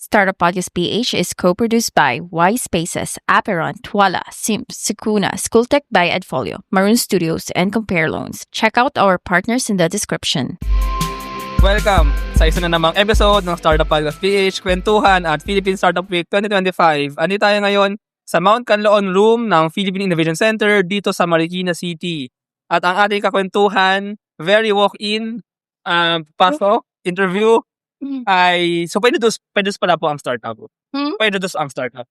Startup Podcast PH is co-produced by Y Spaces, Aperon, Twala, Simps, Sukuna, Schooltech by Edfolio, Maroon Studios, and Compare Loans. Check out our partners in the description. Welcome sa isa na namang episode ng Startup Podcast PH, kwentuhan at Philippine Startup Week 2025. Andito tayo ngayon sa Mount Canlaon Room ng Philippine Innovation Center dito sa Marikina City. At ang ating kakwentuhan, very walk-in, pasok, interview, ay, so pwede pala po ang startup. Pwede ang startup.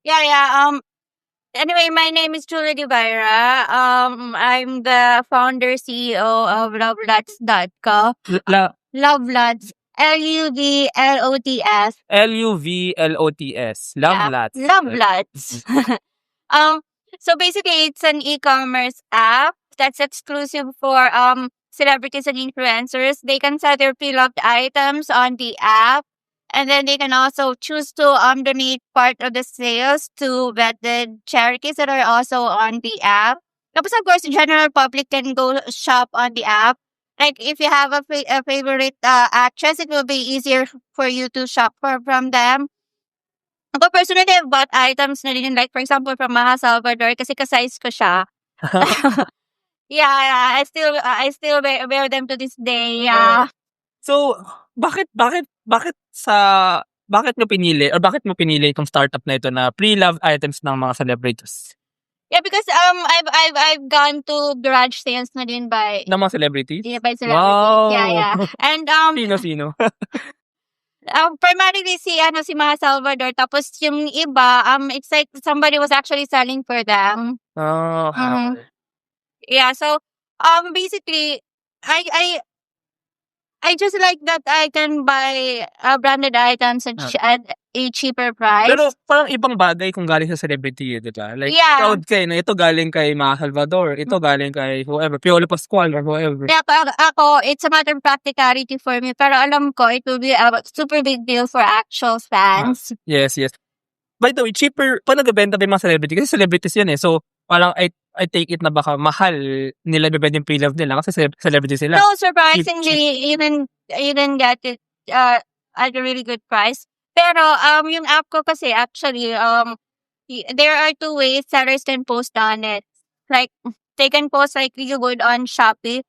Anyway, my name is Julia Divira. I'm the founder CEO of Lovelads.co. Lovelads. L-U-V-L-O-T-S. L-U-V-L-O-T-S. Lovelads. Lovelads. So basically, it's an e-commerce app that's exclusive for celebrities and influencers. They can sell their pre-loved items on the app, and then they can also choose to donate part of the sales to vetted charities that are also on the app. Tapos, of course, the general public can go shop on the app. Like, if you have a favorite actress, it will be easier for you to shop from them. Ako personally, I've bought items na din, like, for example, from Maha Salvador, kasi ka-size ko siya. Yeah, I still wear them to this day. Yeah. So, bakit mo pinili itong startup na ito na pre-loved items ng mga celebrities? Yeah, because I've gone to garage sales na din by Ng mga celebrities? Yeah, by celebrities. Wow. Yeah. And Sino? primarily si Maha Salvador, tapos yung iba it's like somebody was actually selling for them. Oh. Yeah, so basically I just like that I can buy branded items at a cheaper price. Pero parang ibang bagay kung galing sa celebrity, di ba? Like, Yeah. proud kayo na ito galing kay Maha Salvador, ito galing kay whoever, Piolo Pascual or whoever. Yeah, ako, it's a matter of practicality for me. Pero alam ko, it will be a super big deal for actual fans. Yes. By the way, cheaper, pa nagbebenta pa yung mga celebrity, kasi celebrities yan eh. So, parang I take it na baka mahal nila bibenta yung pre-love nila kasi celebrity sila. No, surprisingly, you can get it at a really good price. Pero yung app ko kasi actually there are two ways sellers can post on it. Like they can post like you would on Shopee.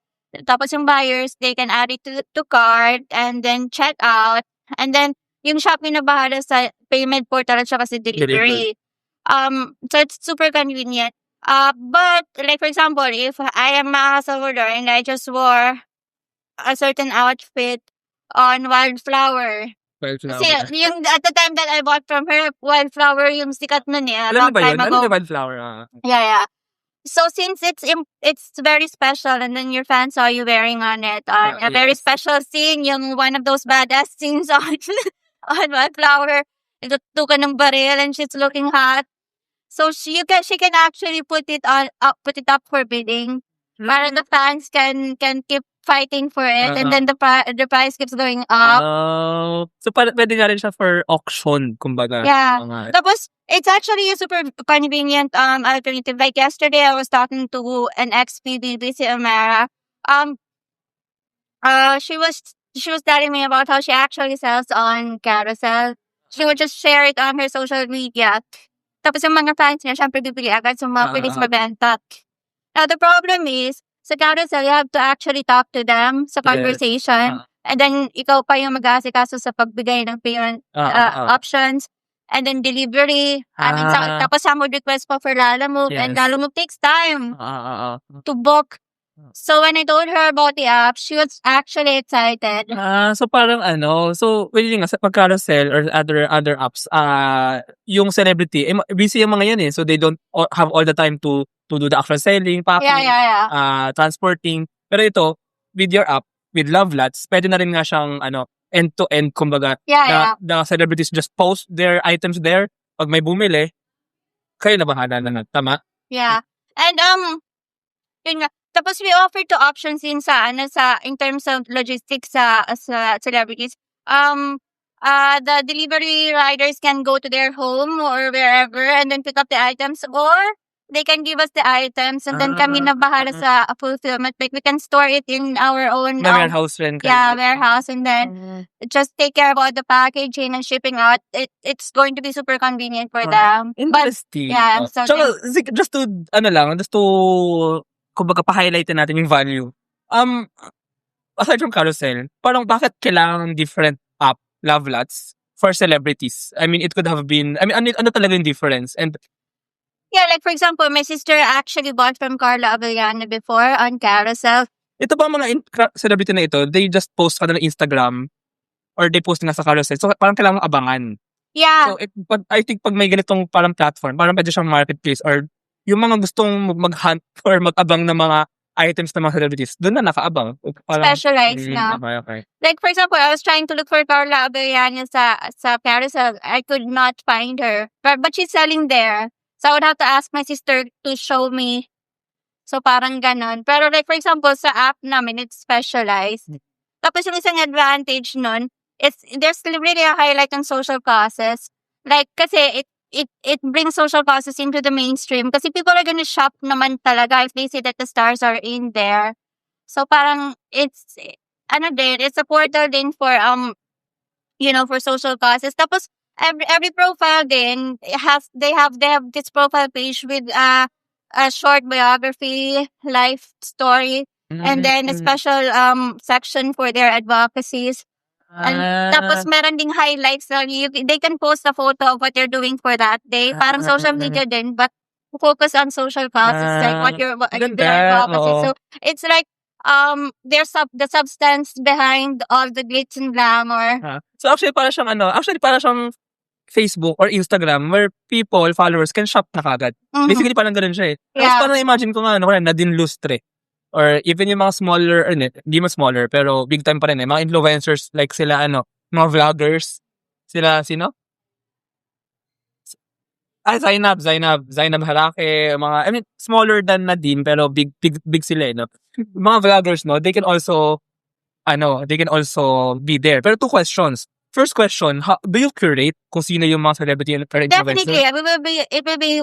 Tapos yung buyers, they can add it to cart and then check out. And then yung Shopee na bahala sa payment portal at saka sa delivery. So it's super convenient. But like for example, if I am Maha Salvador and I just wore a certain outfit on Wildflower. Kasi yung at the time that I bought from her, Wildflower yung sikat nun eh. Alam mo ba yun? Time ago. Ano yung Wildflower? Yeah. So since it's very special, and then your fans saw you wearing on it, a very special scene, yung one of those badass scenes on Wildflower, itutukan ng baril and she's looking hot. So she can actually put it up for bidding, para the fans can keep fighting for it, and then the price keeps going up. So pwede nga rin siya for auction, kumbaga. Yeah. Tapos it's actually a super convenient alternative. Like yesterday, I was talking to an ex-PBB, si Amara. She was telling me about how she actually sells on Carousel. She would just share it on her social media. Tapos yung mga fans niya, syempre bibili agad sa mga pilis mabenta. Now, the problem is, sa Carousel, you have to actually talk to them sa conversation. And then, ikaw pa yung mag-aasikaso sa pagbigay ng payment options. And then, delivery. Tapos, some would request pa for Lalamove. Yes. And Lalamove takes time to book. So, when I told her about the app, she was actually excited. So parang so pwede nga sa pag-carousel or other apps, yung celebrity, busy yung mga yan eh. So they don't have all the time to do the actual selling, packing, transporting. Pero ito, with your app, with Lovelads, pwede na rin nga siyang end-to-end, kumbaga. The celebrities just post their items there. Pag may bumili, kayo na bahala na. Tama? Yeah. And yun nga. Tapos we offer two options in in terms of logistics sa celebrities. The delivery riders can go to their home or wherever and then pick up the items, or they can give us the items and then kami na bahala sa fulfillment. Like we can store it in our own May warehouse rin kayo. yeah, warehouse, and then just take care about the packaging and shipping out. It's going to be super convenient for them. But Interesting. yeah, so Tsaka, just to, kumbaga, pa-highlight natin yung value. Aside from Carousel, parang bakit kailangan different app, Love Lots, for celebrities? I mean, it could have been, ano talaga yung difference? And yeah, like for example, my sister actually bought from Carla Abellana before on Carousel. ito ba mga celebrity na ito, they just post ka na ng Instagram or they post nga sa Carousel. So, parang kailangan abangan. Yeah. So, I think pag may ganitong parang platform, parang pwede siyang marketplace or yung mga gustong mag-hunt or mag-abang ng mga items ng mga celebrities, doon na nakaabang. Parang, Specialized na. Okay. Like for example, I was trying to look for Carla Abellana sa Carousel. I could not find her. But she's selling there. So I would have to ask my sister to show me. So parang ganon. Pero like for example, sa app namin, it's specialized. Tapos yung isang advantage nun, there's really a highlight on social causes. Like kasi it brings social causes into the mainstream kasi people are gonna shop naman talaga if they see that the stars are in there. So parang it's a portal din for for social causes. Tapos every profile din they have this profile page with a short biography, life story, and then a special section for their advocacies. And tapos meron ding highlights na they can post a photo of what they're doing for that day. Parang social media din, but focus on social causes, like what their advocacy. So it's like there's the substance behind all the glitz and glamour. So actually para siyang Facebook or Instagram where followers can shop na kagad. Basically parang ganun siya eh. Tapos parang imagine ko nga Nadine Lustre. Or even yung mga smaller, hindi mas smaller, pero big time pa rin mga influencers like sila, mga vloggers. Sila, sino? Zainab Harake, smaller than Nadine, pero big sila, Mga vloggers, they can also be there. Pero 2 questions. First question, do you curate kung sino yung mga celebrity or influencer? Definitely, it will be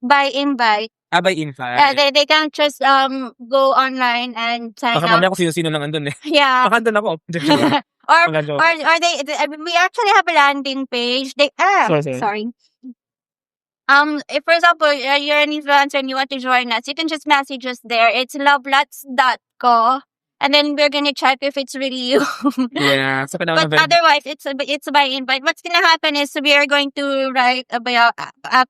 by invite. By invite. They can't just go online and sign Baka up. mamaya kung sino lang andun eh. Yeah. Baka andun ako. or we actually have a landing page. Sorry. If for example you're an influencer and you want to join us, you can just message us there. It's lovelots.co. And then we're gonna check if it's really you. Yeah. So but otherwise, it's by invite. What's gonna happen is we are going to write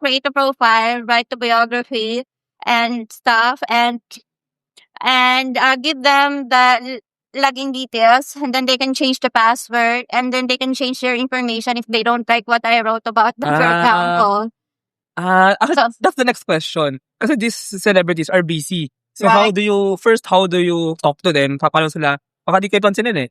create a profile, write the biography and stuff, and give them the login details, and then they can change the password, and then they can change their information if they don't like what I wrote about them, for example. That's the next question. Kasi these celebrities are busy. So right. how do you talk to them? Paano sila? Baka di kayo pansinin eh.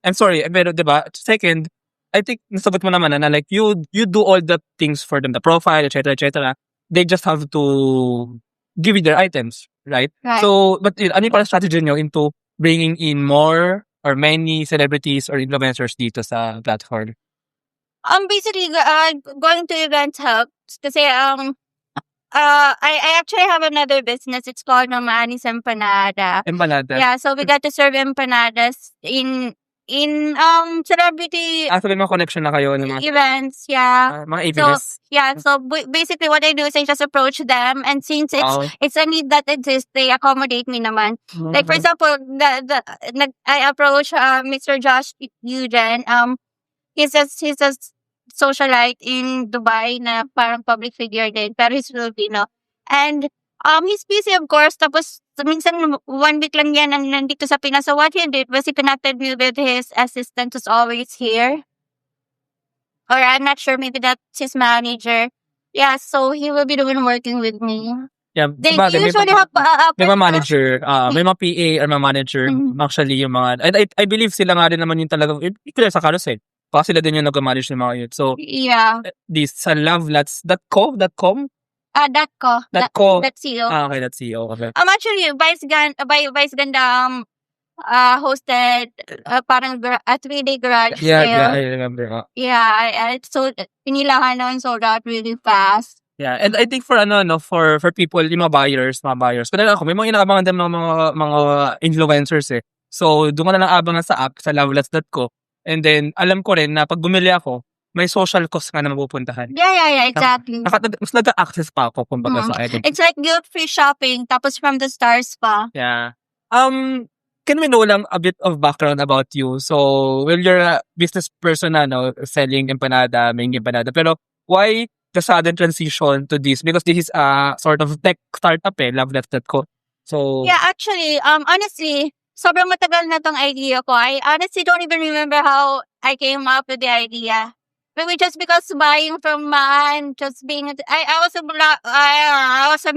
I'm sorry, pero diba? Second, I think nasagot mo naman na like you do all the things for them, the profile, etc. They just have to give you their items, right? So, but ano yung parang strategy nyo into bringing in more or many celebrities or influencers dito sa platform? Basically, going to events helps kasi I actually have another business. It's called Mamanis Empanada. Empanada. Yeah, so we got to serve empanadas in celebrity Actually, mga connection na kayo ng mga events. Yeah. mga events. So basically what I do is I just approach them, and since it's a need that exists, they accommodate me naman. Like for example, I approach Mr. Josh Eugen. He's a socialite in Dubai na parang public figure din, pero he's Filipino. And he's busy of course, tapos minsan 1 week lang yan ang nandito sa Pinas. So what he did was he connected me with his assistant who's always here. Or I'm not sure, maybe that's his manager. Yeah, so he will be the one working with me. Yeah, They usually have may mga manager, may mga PA or mga manager. Actually, yung mga, I believe sila nga rin naman yung talagang, ito sa Carousel. Baka sila din yung nag-manage ng mga yun. So, yeah. This sa lovelots.com? .co. .co. Okay, that's CEO. Okay. Actually, Vice Ganda hosted parang a 3-day garage sale. Yeah, I remember. Yeah, so pinilahan na and sold out really fast. Yeah, and I think for for people, yung mga buyers, kaya ako, may mga inaabangan din ng mga influencers eh. So, doon ko na lang abangan sa app, sa lovelets.co. And then, alam ko rin na pag bumili ako, may social cost nga na mapupuntahan. Yeah, exactly. Mas nag-access pa ako, kumbaga sa item. It's like guilt-free shopping, tapos from the stars pa. Yeah. Can we know lang a bit of background about you? So, well, you're a business person na, selling empanada, making empanada. Pero, why the sudden transition to this? Because this is a sort of tech startup lovelets.co. So, Yeah, actually, honestly, sobrang matagal na tong idea ko. I honestly don't even remember how I came up with the idea. Maybe just because buying from Man, just being, I was a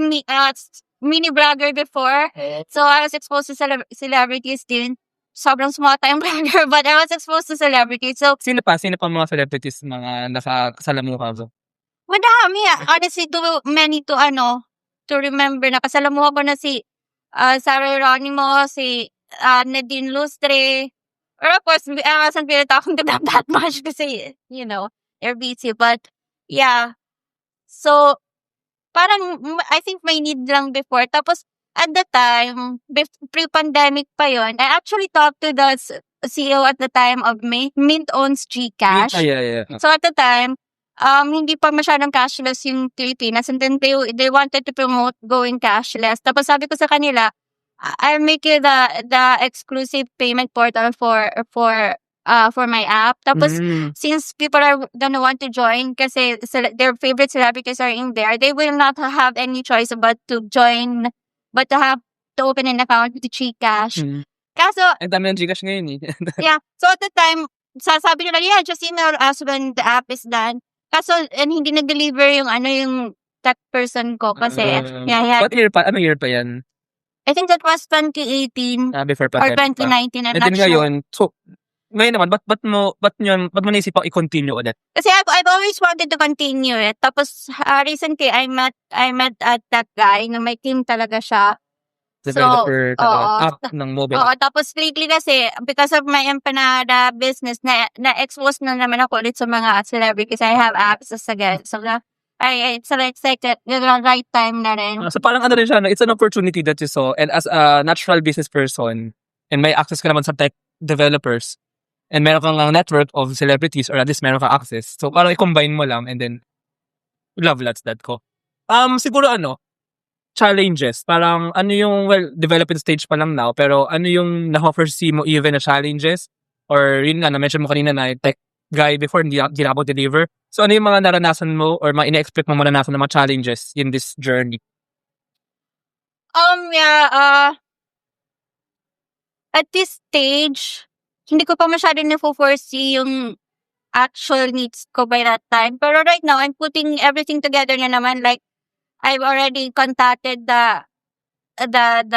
mini blogger before. So I was exposed to celebrities din. Sobrang small time blogger, but I was exposed to celebrities. So, sino pa mga celebrities, mga nakasalamuha ko? madami. Honestly, too many to remember. Nakasalamuha ko na si Sarah Geronimo, si Nadine Lustre. Or of course, I wasn't really talking to them that much kasi, they're busy. But, yeah. So, parang, I think may need lang before. Tapos, at the time, pre-pandemic pa yon, I actually talked to the CEO at the time of Mint owns GCash. Yeah. So, at the time, hindi pa masyadong cashless yung Pilipinas. And then, they wanted to promote going cashless. Tapos, sabi ko sa kanila, I'll make you the exclusive payment portal for my app. Tapos, since people are gonna want to join kasi their favorite celebrities are in there, they will not have any choice but to open an account with GCash. Kaso, ang dami ng GCash ngayon eh. yeah. So, at the time, sasabi nila, yeah, just email us when the app is done. Kaso, hindi nag-deliver yung tech person ko kasi, yeah. What year pa? Ano year pa yan? I think that was 2018 Before or pandemic 2019. I'm And not then ngayon, so, ngayon naman, ba't mo naisipang i-continue ulit? Kasi I've always wanted to continue it. Tapos, recently, I met that guy na may team talaga siya. Developer app ng mobile. Oo, tapos lately kasi, because of my empanada business, na-expose na naman ako ulit sa mga celebrities. I have access again. So, it's like the right time na rin. So parang rin siya, it's an opportunity that you saw, and as a natural business person, and may access ka naman sa tech developers, and meron kang network of celebrities, or at least meron kang access. So parang i-combine mo lang, and then lovelets.co. Siguro challenges. Parang development stage pa lang now, pero ano yung na-foresee mo even na challenges? Or yun nga, na-mention mo kanina na tech guy before, hindi na ako deliver. So ano yung mga naranasan mo or mga ina-expect mo maranasan ng mga challenges in this journey? At this stage, hindi ko pa masyadong na-foresee yung actual needs ko by that time. Pero right now, I'm putting everything together na naman. Like, I've already contacted the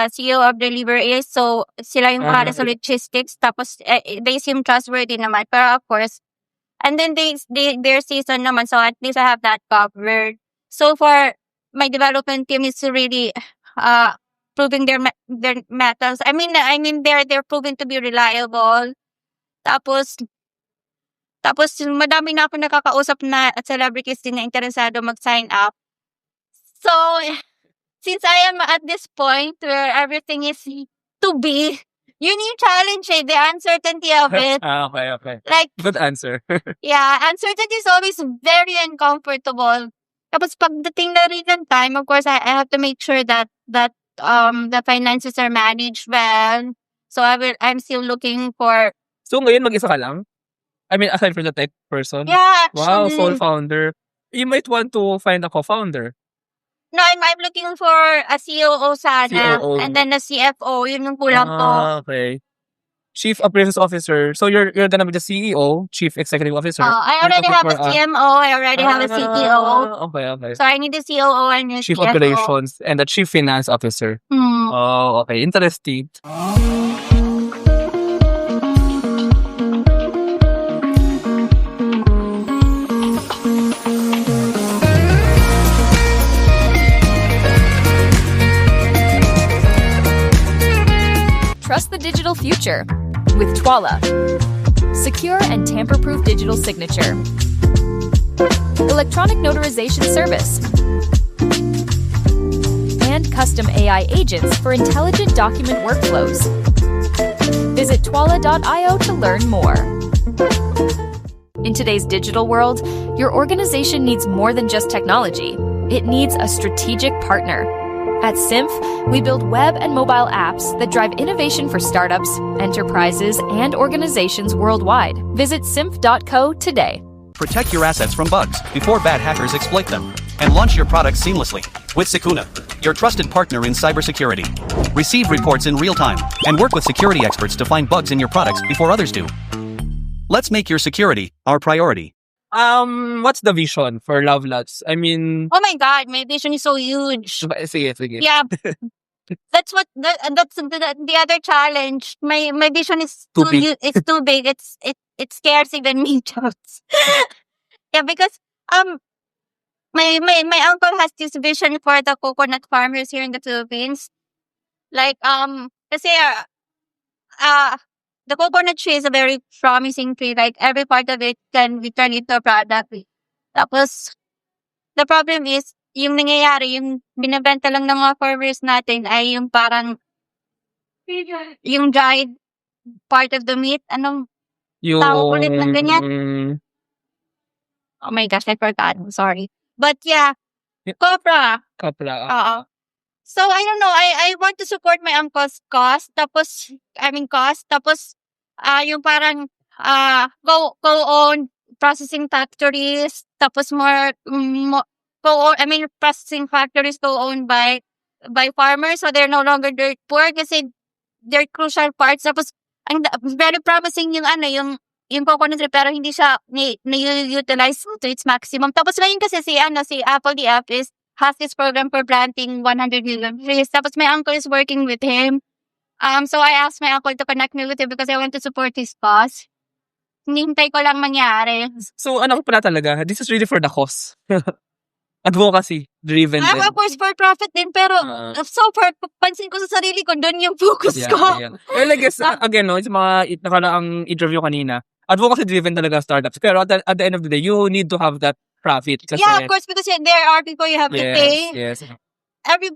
CEO of Delivery. So, sila yung para sa logistics. Tapos, they seem trustworthy naman. Pero of course, and then their season naman. So, at least I have that covered. So far, my development team is really proving their methods. I mean, they're proven to be reliable. Tapos madami na ako nakakausap na celebrities din na interesado mag-sign up. So, since I am at this point where everything is to be, yun yung challenge the uncertainty of it. Okay. Like, good answer. Yeah, uncertainty is always very uncomfortable. Tapos pagdating na rin ng time, of course, I have to make sure that the finances are managed well. So I'm still looking for. So ngayon mag-isa ka lang? I mean, aside from the tech person? Yeah, actually. Wow, sole founder. You might want to find a co-founder. No, I'm looking for a COO sana. COO. And then a CFO. Yun yung kulang ko. Okay. Chief Operations Officer. So you're gonna be the CEO, Chief Executive Officer. I already have a CMO. I already have a CTO. Okay. So I need a COO and a Chief CFO. Operations and a Chief Finance Officer. Oh, okay. Interesting. Trust the digital future with Twala. Secure and tamper-proof digital signature. Electronic notarization service. and custom AI agents for intelligent document workflows. Visit Twala.io to learn more. In today's digital world, your organization needs more than just technology. It needs a strategic partner. At Symph, we build web and mobile apps that drive innovation for startups, enterprises, and organizations worldwide. Visit symph.co today. Protect your assets from bugs before bad hackers exploit them. And launch your products seamlessly with Sukuna, your trusted partner in cybersecurity. Receive reports in real time and work with security experts to find bugs in your products before others do. Let's make your security our priority. What's the vision for Love Lots? I mean, Oh my God, my vision is so huge. sige. Yeah, that's the other challenge. My vision is Too big. It's too big. It scares even me, Jobs. Yeah, because my uncle has this vision for the coconut farmers here in the Philippines. Like kasi the coconut tree is a very promising tree. Like every part of it can be turned into a product. Tapos the problem is yung nangyayari, yung binebenta lang ng mga farmers natin ay yung parang yung dried part of the meat. Anong Yung tawag ulit ng ganyan? Oh my gosh, I forgot. I'm sorry. But yeah, copra. kapla. Oo. So I don't know. I want to support my uncle's cause. Tapos yung parang go own processing factories. Tapos processing factories go owned by farmers, so they're no longer dirt poor kasi they're crucial parts. Tapos very promising yung coconut tree, pero hindi siya na-utilize to its maximum. Tapos ngayon kasi si Apple the app has this program for planting 100 million trees. Tapos my uncle is working with him. So I asked my uncle to connect me with him because I want to support his cause. Hinihintay ko lang mangyari. So, ano pala talaga? This is really for the cause. Advocacy driven din. Of course, for profit din, pero so far, pansin ko sa sarili ko, doon yung focus ko. Yeah. Well, I guess, again, no, it's mga nakaraang interview kanina, advocacy driven talaga startups. Pero at the end of the day, you need to have that profit. Kasi, Yeah, of course, because there are people you have to pay. Yes. Every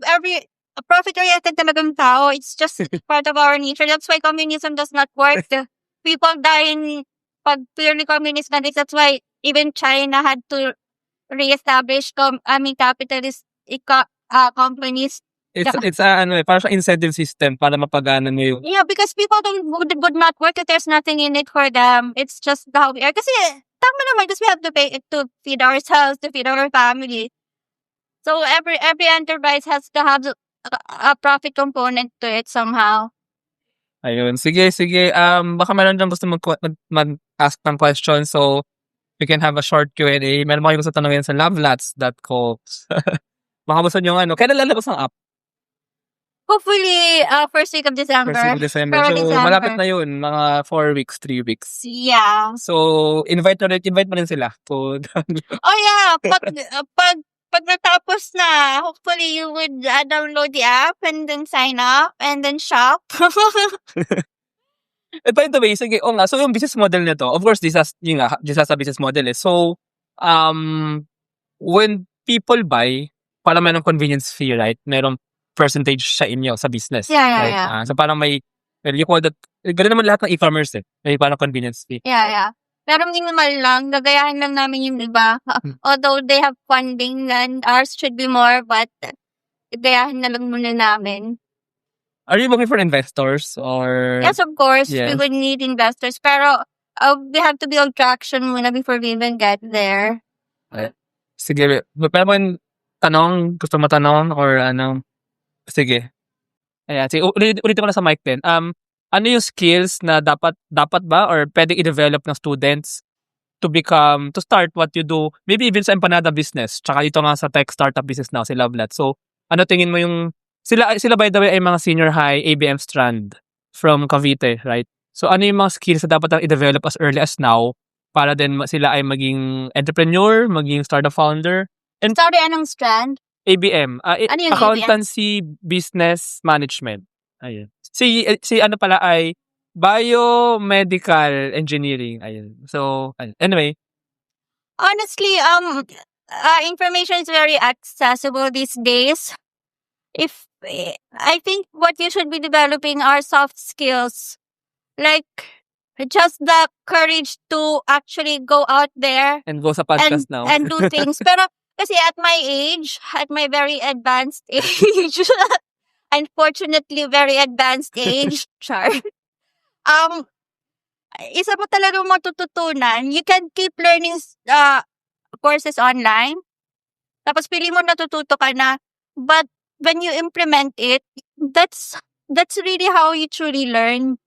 profit-oriented talagang tao. It's just part of our nature. That's why communism does not work. The people die in purely communist countries. That's why even China had to re-establish capitalist companies. It's parang siyang incentive system para mapagana mo yung... Yeah, because people would not work if there's nothing in it for them. It's just how we are. Kasi tama naman, because we have to pay it to feed ourselves, to feed our family. So every enterprise has to have a profit component to it somehow. Ayun. Sige. Baka meron dyan gusto mag-ask ng question. So, we can have a short Q&A. Meron mga gusto tanongin sa lovelats.co. Baka gusto nyo kailan lalabas ang app? Hopefully, first week of December. So, malapit na yun. Mga 4 weeks, 3 weeks. Yeah. So, invite mo rin sila. To Oh yeah, pag natapos na, hopefully you would download the app and then sign up and then shop. By the way, sige, so yung business model nito, of course, this has a business model eh. So, when people buy, parang merong convenience fee, right? Merong percentage sa inyo, sa business. Yeah. So, parang you call that, ganoon naman lahat ng e-commerce eh. May parang convenience fee. Yeah. Pero minimal lang, gagayahin lang namin yung iba. Although they have funding and ours should be more, but gagayahin na lang muna namin. Are you looking for investors or? Yes, of course. Yes. We would need investors. Pero we have to build traction muna before we even get there. Sige, pero mo tanong, gusto mo tanong or ano? Sige. Ayan, sige, ulitin ko na sa mic din. Ano yung skills na dapat ba or pwedeng i-develop ng students to start what you do, maybe even sa empanada business, tsaka ito nga sa tech startup business now, si Lovelat. So, ano tingin mo yung, sila by the way ay mga senior high ABM strand from Cavite, right? So, ano yung mga skills na dapat i-develop as early as now para din sila ay maging entrepreneur, maging startup founder? And Sorry, anong strand? ABM, Ano yung accountancy business management. Ayun. Si ano pala ay biomedical engineering. Ayun. So, anyway. Honestly, information is very accessible these days. I think what you should be developing are soft skills, like just the courage to actually go out there And go sa podcast now. and do things. Pero kasi at my age, at my very advanced age, unfortunately very advanced age, char. Isa pa talaga matututunan. You can keep learning courses online. Tapos pili mo natututo ka na. But when you implement it, that's really how you truly learn.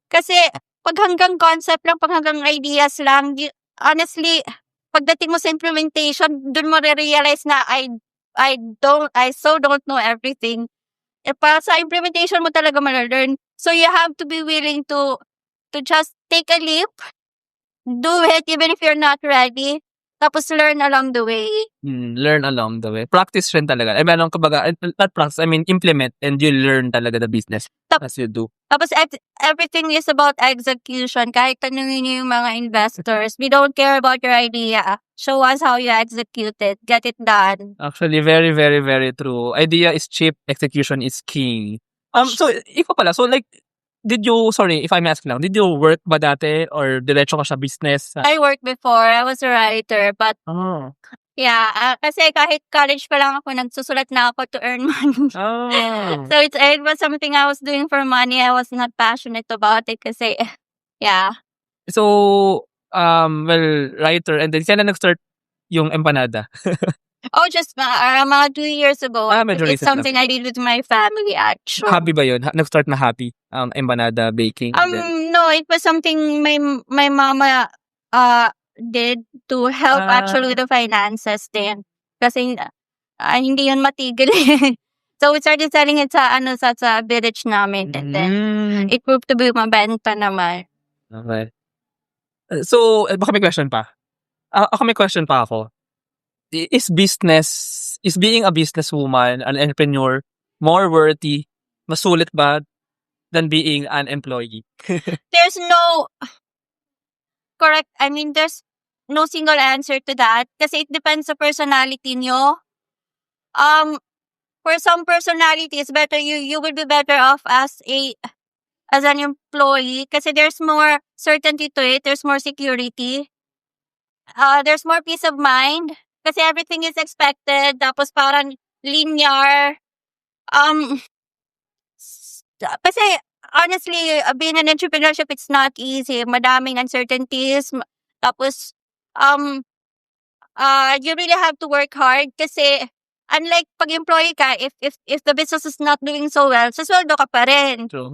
Kasi pag hanggang concept lang, pag hanggang ideas lang, honestly, pagdating mo sa implementation, dun mo re-realize na I so don't know everything. Para sa implementation mo talaga ma-learn. So you have to be willing to just take a leap, do it even if you're not ready, tapos learn along the way. Learn along the way. Practice rin talaga. I mean, not practice, I mean, implement and you learn talaga the business as you do. Tapos everything is about execution. Kahit tanungin niyo yung mga investors, we don't care about your idea. Show us how you execute it. Get it done. Actually, very, very, very true. Idea is cheap, execution is king. So, ikaw pala, so like, sorry, if I may ask lang, did you work ba dati or diretso ka sa business? I worked before. I was a writer, but yeah, kasi kahit college pa lang ako, nagsusulat na ako to earn money. So it was something I was doing for money. I was not passionate about it kasi, yeah. So, well, writer, and then kailan nag-start yung empanada? Oh, just mga 2 years ago. Medyo It's recent something I did with my family, actually. Hobby ba yun? Nag-start na hobby? Empanada, baking? No, it was something my mama did to help actually with the finances din. Kasi hindi yun matigil. So we started selling it sa village namin. And then it proved to be mabenta naman. Okay. So, baka may question pa? Ako may question pa ako. Is being a businesswoman, an entrepreneur, more worthy, masulit ba than being an employee? There's no correct, there's no single answer to that kasi it depends sa personality nyo. For some personalities, better you will be better off as an employee kasi there's more certainty to it, there's more security. There's more peace of mind kasi everything is expected, tapos parang linear. Kasi honestly, being an entrepreneurship, it's not easy. Madaming uncertainties. Tapos, you really have to work hard kasi unlike pag-employee ka, if the business is not doing so well, sasweldo ka pa rin. True.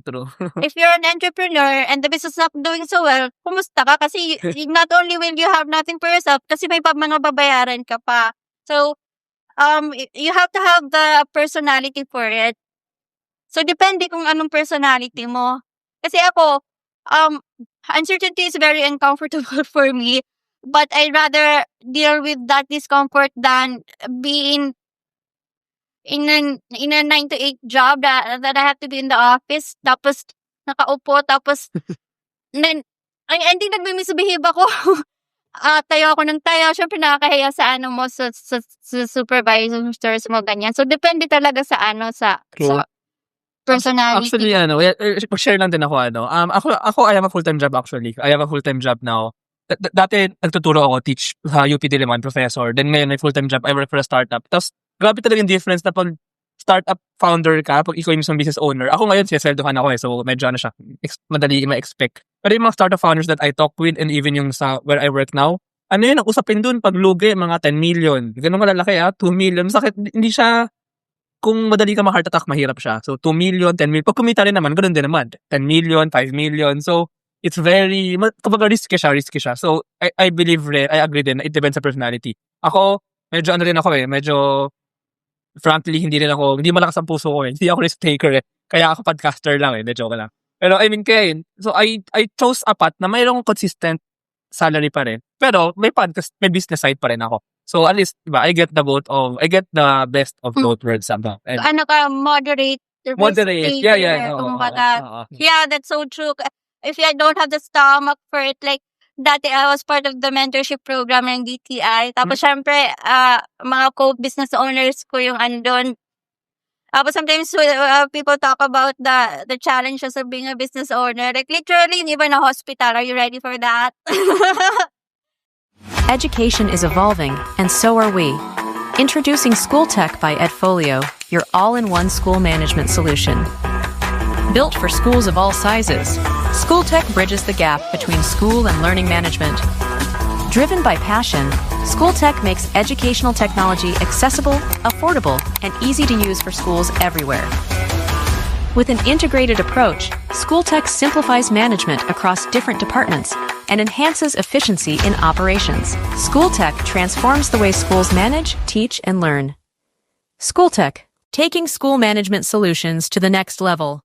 If you're an entrepreneur and the business is not doing so well, kumusta ka? Kasi not only will you have nothing for yourself, kasi may mga babayaran ka pa. So, you have to have the personality for it. So, depende kung anong personality mo. Kasi ako, uncertainty is very uncomfortable for me. But I'd rather deal with that discomfort than being in a 9 to 8 job that I have to be in the office. Tapos, nakaupo. Tapos, hindi nagmi-misbehave ako. Tayo ako ng tayo. Siyempre, nakakahiya sa sa supervisors mo, ganyan. So, depende talaga sa sa personality. Actually, share lang din ako, ako, I have a full-time job actually. I have a full-time job now. Dati, nagtuturo ako, teach sa UP Diliman, professor. Then ngayon, may full-time job, I work for a startup. Tapos, grabe talaga yung difference na pag startup founder ka, pag ikaw yung isang business owner. Ako ngayon, siyasweldohan ako so medyo siya, madali ma-expect. Pero yung mga startup founders that I talk with, and even yung sa where I work now, ang usapin dun, pag lugi, mga 10 million. Ganun malalaki 2 million. Sakit, hindi siya, kung madali ka ma-heart attack, mahirap siya. So, 2 million, 10 million. Pag kumita rin naman, ganun din naman. 10 million, 5 million. So, it's very, kapag risky siya. So, I believe rin, I agree din, it depends sa personality. Ako, medyo medyo, frankly, hindi malakas ang puso ko Hindi ako risk taker Kaya ako podcaster lang medyo ka lang. Pero kaya yun. So, I chose a path na mayroong consistent salary pa rin. Pero, may podcast, may business side pa rin ako. So, at least, diba, I get the best of both worlds. Moderate. Moderate. Yeah. Yeah, that's so true. If I don't have the stomach for it, like, dati I was part of the mentorship program ng DTI. Tapos, syempre, mga co-business owners ko yung andon. But sometimes people talk about the challenges of being a business owner. Like literally, even a hospital. Are you ready for that? Education is evolving, and so are we. Introducing School Tech by Edfolio, your all-in-one school management solution. Built for schools of all sizes, School Tech bridges the gap between school and learning management. Driven by passion, School Tech makes educational technology accessible, affordable, and easy to use for schools everywhere. With an integrated approach, School Tech simplifies management across different departments and enhances efficiency in operations. School Tech transforms the way schools manage, teach, and learn. School Tech, taking school management solutions to the next level.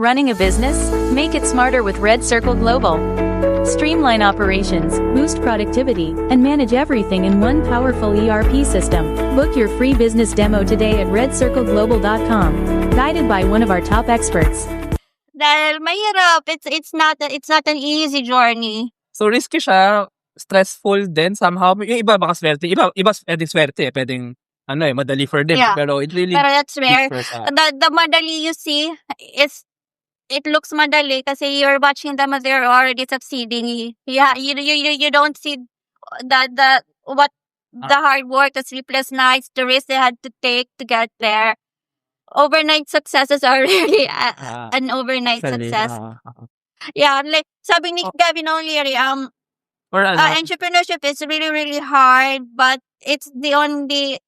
Running a business? Make it smarter with Red Circle Global. Streamline operations, boost productivity, and manage everything in one powerful ERP system. Book your free business demo today at redcircleglobal.com. Guided by one of our top experts. Dahil mahirap. It's not an easy journey. So risky siya, stressful din somehow. Yung iba baka swerte, iba pwedeng swerte, pwedeng madali for them. Yeah. Pero it really Pero that's where differs, the madali you see is it looks madali kasi you're watching them as they're already succeeding. Yeah, you don't see the hard work, the sleepless nights, the risk they had to take to get there. Overnight successes are really an overnight success. Yeah, like sabi ni Gavin O'Leary, entrepreneurship is really, really hard, but it's the only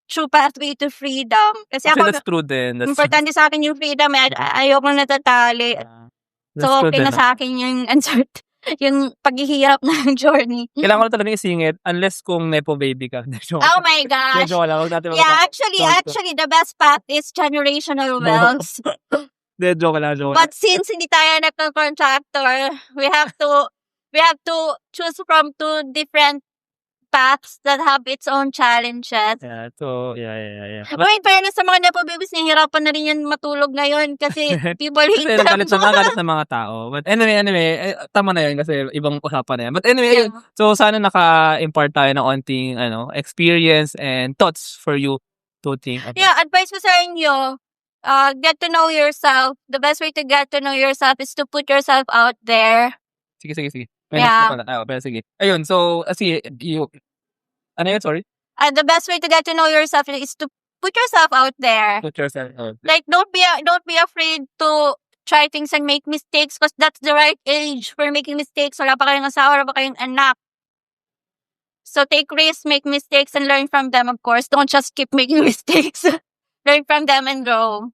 true pathway to freedom. Kasi Actually, ako, that's true din. importante sa akin yung freedom. Ayoko natatali. So, okay na sa akin yung yung paghihirap ng journey. Kailangan ko na talaga isingit unless kung nepo baby ka. Oh my gosh. Yeah, actually, the best path is generational wealth. Joke lang. But since hindi tayo contractor, we have to choose from two different paths that have its own challenges. Yeah, so, yeah. Wait, pero sa mga nepo babies, nahihirapan na rin yan matulog ngayon kasi people hate Kasi them. nagalit ng mga tao. But anyway, tama na yun kasi ibang usapan na yan. But anyway, Yeah. yun. So sana naka-impart tayo ng onting experience and thoughts for you to think about. Yeah, advice ko sa inyo, get to know yourself. The best way to get to know yourself is to put yourself out there. Sige. Yeah. Pero sige. Ayun, so, sige, ano yun, sorry? The best way to get to know yourself is to put yourself out there. Put yourself out. Like, don't be afraid to try things and make mistakes because that's the right age for making mistakes. Wala pa kayong asawa, wala pa kayong anak. So, take risks, make mistakes, and learn from them, of course. Don't just keep making mistakes. Learn from them and grow.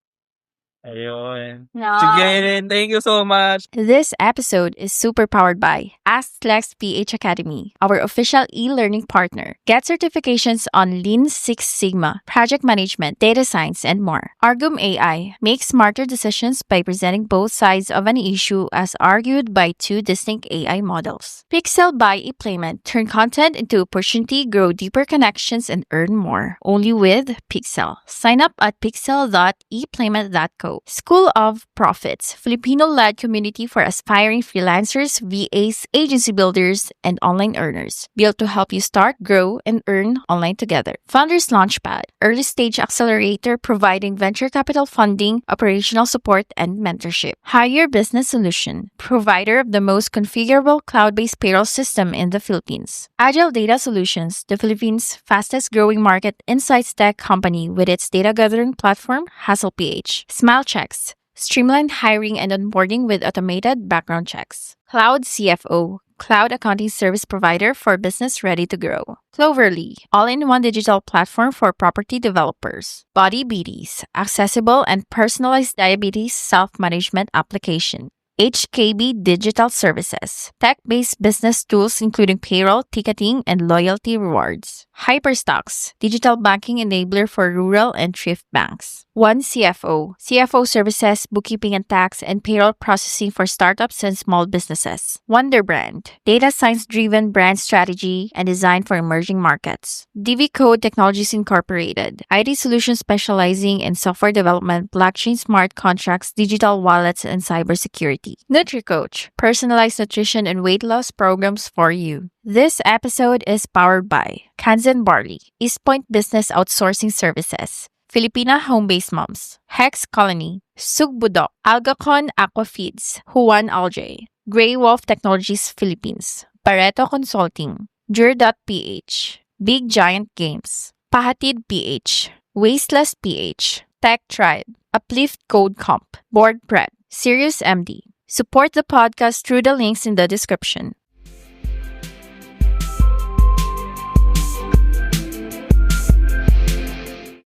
Ayun. No. Sige, thank you so much. This episode is super powered by AskLex PH Academy, our official e-learning partner. Get certifications on Lean Six Sigma, project management, data science, and more. Argum AI makes smarter decisions by presenting both sides of an issue as argued by two distinct AI models. Pixel by ePlayment turn content into opportunity, grow deeper connections, and earn more. Only with Pixel. Sign up at pixel.eplayment.co. School of Profits, Filipino-led community for aspiring freelancers, VAs, agency builders, and online earners. Built to help you start, grow, and earn online together. Founders Launchpad, early stage accelerator providing venture capital funding, operational support, and mentorship. Hire Business Solution, provider of the most configurable cloud-based payroll system in the Philippines. Agile Data Solutions, the Philippines' fastest growing market insights tech company with its data gathering platform, HustlePH. Smile Checks, streamlined hiring and onboarding with automated background checks. Cloud CFO, cloud accounting service provider for business ready to grow. Cloverly, all-in-one digital platform for property developers. Body Beauties, accessible and personalized diabetes self-management application. HKB Digital Services, tech-based business tools including payroll, ticketing, and loyalty rewards. Hyperstocks, digital banking enabler for rural and thrift banks. One CFO, CFO services, bookkeeping and tax, and payroll processing for startups and small businesses. Wonder Brand, data science-driven brand strategy and design for emerging markets. DV Code Technologies Incorporated, IT solutions specializing in software development, blockchain smart contracts, digital wallets, and cybersecurity. NutriCoach, personalized nutrition and weight loss programs for you. This episode is powered by Kanzen Barley, East Point Business Outsourcing Services, Filipina Home-Based Moms, Hex Colony, Sugbudok, Algacon Aqua Feeds, Juan Alge, Grey Wolf Technologies Philippines, Pareto Consulting, Jur.ph, Big Giant Games, Pahatid PH, Wasteless PH, Tech Tribe, Uplift Code Comp, Board Prep, Sirius MD. Support the podcast through the links in the description.